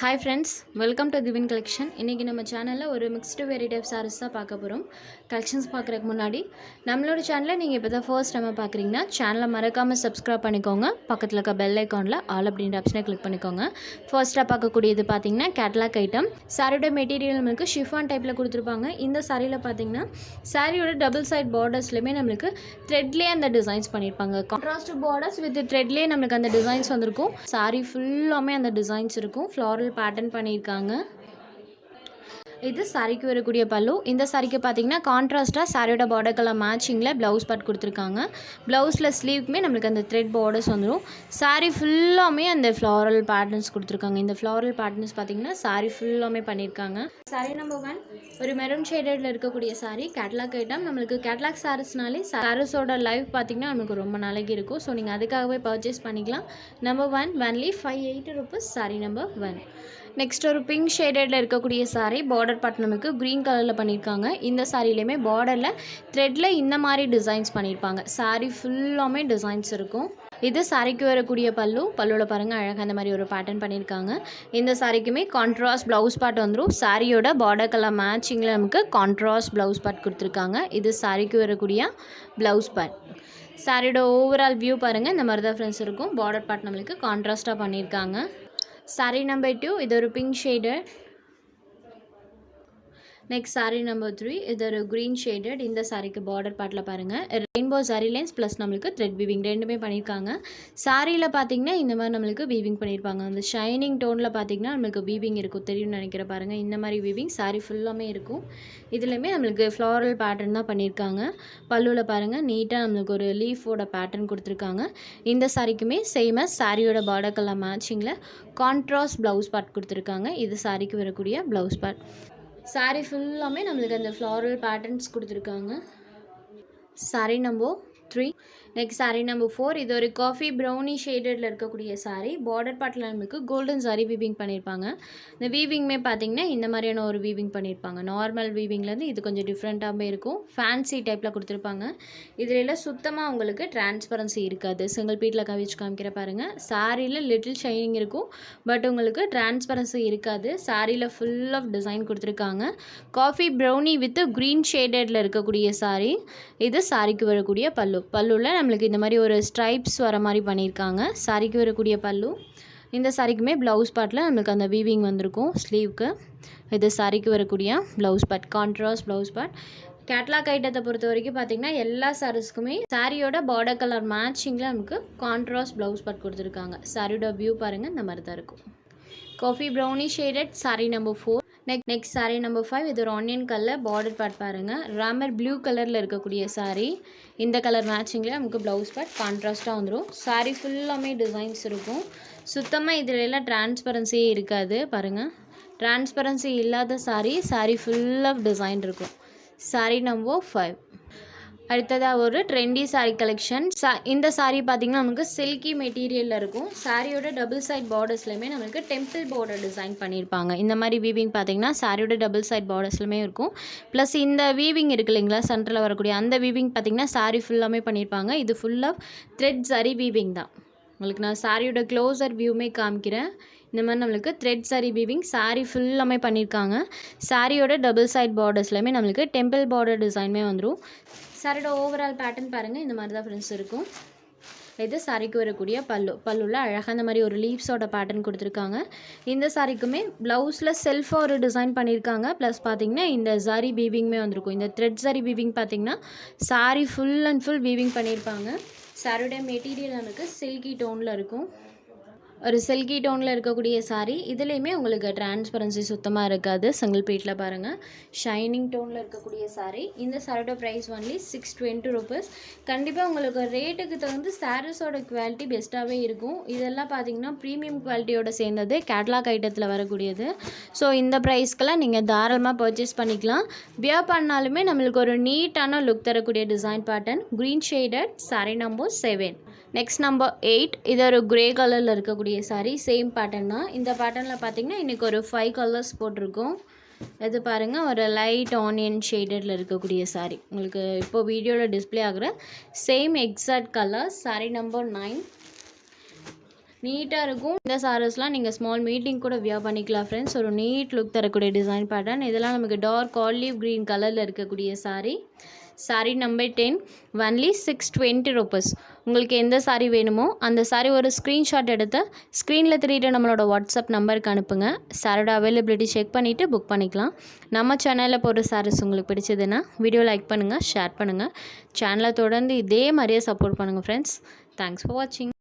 Hi friends, welcome to Divine Collection. இன்னைக்கு நம்ம சேனல்ல ஒரு mixed variety of sarees தான் பார்க்க போறோம். Collections பார்க்கறதுக்கு முன்னாடி நம்மளோட சேனலை நீங்க இப்பதான் first time பார்க்கறீங்கன்னா சேனலை மறக்காம subscribe பண்ணிக்கோங்க. பக்கத்துல இருக்க bell iconல all அப்படிங்கற ஆப்ஷனை click பண்ணிக்கோங்க. First பார்க்கக்கூடியது பாத்தீங்கன்னா catalog item. சாரியோட மெட்டீரியல் நமக்கு chiffon டைப்ல கொடுத்திருப்பாங்க. இந்த சாரியில பாத்தீங்கன்னா சாரியோட double side bordersலயே நமக்கு threadலயே அந்த டிசைன்ஸ் பண்ணிருப்பாங்க. Contrast borders with threadலயே நமக்கு அந்த டிசைன்ஸ் வந்திருக்கும். சாரி ஃபுல்லாமே அந்த டிசைன்ஸ் இருக்கும். Floral பேட்டர்ன் பண்ணியிருக்காங்க. இது சாரிக்கு வரக்கூடிய பல்லு. இந்த சாரிக்கு பார்த்தீங்கன்னா கான்ட்ராஸ்டாக சாரியோட பார்டர் கலர் மேட்சிங்கில் ப்ளவுஸ் பார்ட் கொடுத்துருக்காங்க. ப்ளவுஸில் ஸ்லீவ்க்குமே நம்மளுக்கு அந்த த்ரெட் பார்டர்ஸ் வந்துடும். சாரி ஃபுல்லாமே அந்த ஃப்ளாரல் பேட்டர்ன்ஸ் கொடுத்துருக்காங்க. இந்த ஃப்ளாரல் பேட்டர்ன்ஸ் பார்த்தீங்கன்னா சாரி ஃபுல்லாமே பண்ணியிருக்காங்க. சாரி நம்பர் 1 ஒரு மெரூன் ஷேடடில் இருக்கக்கூடிய சாரி கேட்லாக் ஐட்டம். நம்மளுக்கு கேட்லாக் சாரீஸ்னாலே சாரீஸோட லைஃப் பார்த்தீங்கன்னா நமக்கு ரொம்ப நாளைக்கு இருக்கும். ஸோ நீங்கள் அதுக்காகவே பர்ச்சேஸ் பண்ணிக்கலாம். Number 1 only 580 rupees sorry number 1. Next ஒரு பிங்க் ஷேடடில் இருக்கக்கூடிய சாரி பார்டர் பார்ட் நமக்கு க்ரீன் கலரில் பண்ணியிருக்காங்க. இந்த சாரிலையுமே பார்டரில் த்ரெட்டில் இந்த மாதிரி டிசைன்ஸ் பண்ணியிருப்பாங்க. சாரி ஃபுல்லாமே டிசைன்ஸ் இருக்கும். இது சாரிக்கு வரக்கூடிய பல்லுவில் பாருங்கள் அழகாக அந்த மாதிரி ஒரு பேட்டர்ன் பண்ணியிருக்காங்க. இந்த சாரிக்குமே கான்ட்ராஸ்ட் ப்ளவுஸ் பார்ட் வந்துடும். சாரியோட பார்டர் கலர் மேட்சிங்கில் நமக்கு கான்ட்ராஸ்ட் ப்ளவுஸ் பார்ட் கொடுத்துருக்காங்க. இது சாரிக்கு வரக்கூடிய ப்ளவுஸ் பார்ட். சாரியோட ஓவரால் வியூ பாருங்கள் இந்த மாதிரி தான் ஃப்ரெண்ட்ஸ் இருக்கும். பார்டர் பார்ட் நம்மளுக்கு கான்ட்ராஸ்ட்டாக பண்ணியிருக்காங்க. சாரி நம்பர் 2 இது ஒரு pink shaded. Next sorry number 3 இது ஒரு க்ரீன் ஷேடட். இந்த சாரிக்கு பார்டர் பார்ட்டில் பாருங்கள் ரெயின்போ சாரி லைன்ஸ் ப்ளஸ் நம்மளுக்கு த்ரெட் வீவிங் ரெண்டுமே பண்ணியிருக்காங்க. சாரியில் பார்த்தீங்கன்னா இந்த மாதிரி நம்மளுக்கு வீவிங் பண்ணியிருப்பாங்க. அந்த ஷைனிங் டோனில் பார்த்தீங்கன்னா நம்மளுக்கு வீவிங் இருக்கும். தெரியும்னு நினைக்கிற பாருங்கள் இந்த மாதிரி வீவிங் சாரி ஃபுல்லாமே இருக்கும். இதுலேயுமே நம்மளுக்கு ஃப்ளாரல் பேட்டர்ன் தான் பண்ணியிருக்காங்க. பல்லுவில் பாருங்கள் நீட்டாக நம்மளுக்கு ஒரு லீஃபோட பேட்டர்ன் கொடுத்துருக்காங்க. இந்த சாரிக்குமே சேமஸ் சாரியோட பார்டர் கலர் மேட்சிங்கில் கான்ட்ராஸ்ட் ப்ளவுஸ் பார்ட் கொடுத்துருக்காங்க. இது சாரிக்கு வரக்கூடிய ப்ளவுஸ் பார்ட். சாரி ஃபுல்லாமே நம்மளுக்கு அந்த ஃப்ளாரல் பேட்டர்ன்ஸ் கொடுத்துருக்காங்க. Sorry number 3 next sorry number 4 இது ஒரு காஃபி ப்ரௌனி ஷேடடில் இருக்கக்கூடிய சாரி. பார்டர் பார்ட்டில் நம்மளுக்கு கோல்டன் சாரி வீவிங் பண்ணியிருப்பாங்க. இந்த வீவிங்குமே பார்த்தீங்கன்னா இந்த மாதிரியான ஒரு வீவிங் பண்ணியிருப்பாங்க. நார்மல் வீவிங்லேருந்து இது கொஞ்சம் டிஃப்ரெண்ட்டாகவே இருக்கும். ஃபேன்சி டைப்பில் கொடுத்துருப்பாங்க. இதில் சுத்தமாக உங்களுக்கு டிரான்ஸ்பரன்சி இருக்காது. சிங்கிள் பீட்டில் கவிச்சு காமிக்கிற பாருங்கள். சாரியில் லிட்டில் ஷைனிங் இருக்கும். பட் உங்களுக்கு டிரான்ஸ்பரன்சி இருக்காது. சாரியில் ஃபுல் ஆஃப் டிசைன் கொடுத்துருக்காங்க. காஃபி ப்ரௌனி வித் க்ரீன் ஷேடடில் இருக்கக்கூடிய சாரி. இது சாரிக்கு வரக்கூடிய பல்லுவில் நம்மளுக்கு இந்த மாதிரி ஒரு ஸ்ட்ரைப்ஸ் வர மாதிரி பண்ணியிருக்காங்க. சாரிக்கு வரக்கூடிய பல்லு. இந்த சாரிக்குமே ப்ளவுஸ் பார்ட்டில் நம்மளுக்கு அந்த வீவிங் வந்திருக்கும் ஸ்லீவ்க்கு. இது சாரிக்கு வரக்கூடிய blouse part contrast blouse part. Catalogue ஐட்டத்தை பொறுத்த வரைக்கும் பார்த்தீங்கன்னா எல்லா சாரீஸ்க்குமே சாரியோட பார்டர் கலர் மேட்சிங்கில் நமக்கு கான்ட்ராஸ்ட் ப்ளவுஸ் பார்ட் கொடுத்துருக்காங்க. சாரியோட வியூ பாருங்கள் இந்த மாதிரி தான் இருக்கும். Coffee brownie shaded sorry number 4. Next sorry number 5 இது ஒரு ஆனியன் கலர் பார்டர் பார்ட் பாருங்கள். ராமர் ப்ளூ கலரில் இருக்கக்கூடிய சாரி. இந்த கலர் மேட்சிங்கில் நமக்கு ப்ளவுஸ் பார்ட் கான்ட்ராஸ்ட்டாக வந்துடும். சாரி ஃபுல்லாமே டிசைன்ஸ் இருக்கும். சுத்தமாக இதில் எல்லாம் டிரான்ஸ்பரன்சியே இருக்காது பாருங்கள். டிரான்ஸ்பரன்சி இல்லாத சாரி ஃபுல் ஆஃப் டிசைன் இருக்கும். Sorry number 5. அடுத்ததாக ஒரு ட்ரெண்டி சாரி கலெக்ஷன். இந்த சாரி பார்த்திங்கன்னா நமக்கு சில்கி மெட்டீரியலில் இருக்கும். சாரியோட டபுள் சைட் பார்டர்ஸ்லையுமே நமக்கு டெம்பிள் பார்டர் டிசைன் பண்ணியிருப்பாங்க. இந்த மாதிரி வீவிங் பார்த்திங்கன்னா சாரியோட டபுள் சைட் பார்டர்ஸ்லையுமே இருக்கும். ப்ளஸ் இந்த வீவிங் இருக்குது இல்லைங்களா சென்டரில் வரக்கூடிய அந்த வீவிங் பார்த்திங்கன்னா சாரி ஃபுல்லாமே பண்ணியிருப்பாங்க. இது ஃபுல் ஆஃப் த்ரெட் சரி வீவிங் தான். உங்களுக்கு நான் சாரியோட க்ளோசர் வியூமே காமிக்கிறேன். இந்த மாதிரி நம்மளுக்கு த்ரெட் சாரி வீவிங் சாரி ஃபுல்லாமே பண்ணியிருக்காங்க. சாரியோட டபுள் சைட் பார்டர்ஸ்லையுமே நம்மளுக்கு டெம்பிள் பார்டர் டிசைனுமே வந்துடும். சாரியோட ஓவரால் பேட்டர்ன் பாருங்கள் இந்த மாதிரி தான் ஃப்ரெண்ட்ஸ் இருக்கும். இது சாரிக்கு வரக்கூடிய பல்லுவில் அழகாக அந்த மாதிரி ஒரு லீவ்ஸோட பேட்டர்ன் கொடுத்துருக்காங்க. இந்த சாரிக்குமே ப்ளவுஸில் செல்ஃபாக ஒரு டிசைன் பண்ணியிருக்காங்க. ப்ளஸ் பார்த்திங்கன்னா இந்த சாரி வீவிங்குமே வந்திருக்கும். இந்த த்ரெட் சாரி வீவிங் பார்த்திங்கன்னா sorry full and full weaving பண்ணியிருப்பாங்க. சாரியோட மெட்டீரியல் நமக்கு சில்கி டோனில் இருக்கும். ஒரு சில்கி டோனில் இருக்கக்கூடிய சாரி. இதுலேயுமே உங்களுக்கு டிரான்ஸ்பரன்சி சுத்தமாக இருக்காது. சிங்கிள் பீட்டில் பாருங்கள் ஷைனிங் டோனில் இருக்கக்கூடிய சாரி. இந்த சாரியோட ப்ரைஸ் ஒன்லி 620 rupees. கண்டிப்பாக உங்களுக்கு ரேட்டுக்கு தகுந்து சாரீஸோட குவாலிட்டி பெஸ்ட்டாகவே இருக்கும். இதெல்லாம் பார்த்தீங்கன்னா ப்ரீமியம் குவாலிட்டியோட சேர்ந்தது கேட்லாக் ஐட்டத்தில் வரக்கூடியது. ஸோ இந்த ப்ரைஸ்க்கெல்லாம் நீங்கள் தாராளமாக பர்ச்சேஸ் பண்ணிக்கலாம். வியர் பண்ணாலுமே நம்மளுக்கு ஒரு நீட்டான லுக் தரக்கூடிய design pattern. Green shaded sorry number 7. Next number 8 இது ஒரு கிரே கலரில் இருக்கக்கூடிய சாரி. சேம் பேட்டர்ன் தான். இந்த பேட்டர்னில் பார்த்தீங்கன்னா இன்றைக்கி ஒரு 5 கலர்ஸ் போட்டிருக்கோம். இது பாருங்கள் ஒரு லைட் ஆனியன் ஷேடடில் இருக்கக்கூடிய சாரி. உங்களுக்கு இப்போ வீடியோவில் டிஸ்பிளே ஆகிற same exact colour. Sorry number 9. நீட்டாக இருக்கும். இந்த சாரீஸ்லாம் நீங்கள் ஸ்மால் மீட்டிங் கூட வியர் பண்ணிக்கலாம் ஃப்ரெண்ட்ஸ். ஒரு நீட் லுக் தரக்கூடிய டிசைன் பேட்டர்ன். இதெல்லாம் நமக்கு டார்க் ஆலிவ் க்ரீன் கலரில் இருக்கக்கூடிய சாரீ நம்பர் 10 ஒன்லி 620 ருபீஸ். உங்களுக்கு எந்த சாரீ வேணுமோ அந்த சாரீ ஒரு ஸ்க்ரீன்ஷாட் எடுத்து ஸ்க்ரீனில் தெரியிற நம்மளோட வாட்ஸ்அப் நம்பருக்கு அனுப்புங்க. சாரோட அவைலபிலிட்டி செக் பண்ணிவிட்டு புக் பண்ணிக்கலாம். நம்ம சேனலில் போடுற சாரீஸ் உங்களுக்கு பிடிச்சதுன்னா வீடியோ லைக் பண்ணுங்கள், ஷேர் பண்ணுங்கள். சேனலை தொடர்ந்து இதே மாதிரியே சப்போர்ட் பண்ணுங்கள் ஃப்ரெண்ட்ஸ். தேங்க்ஸ் ஃபார் வாட்சிங்.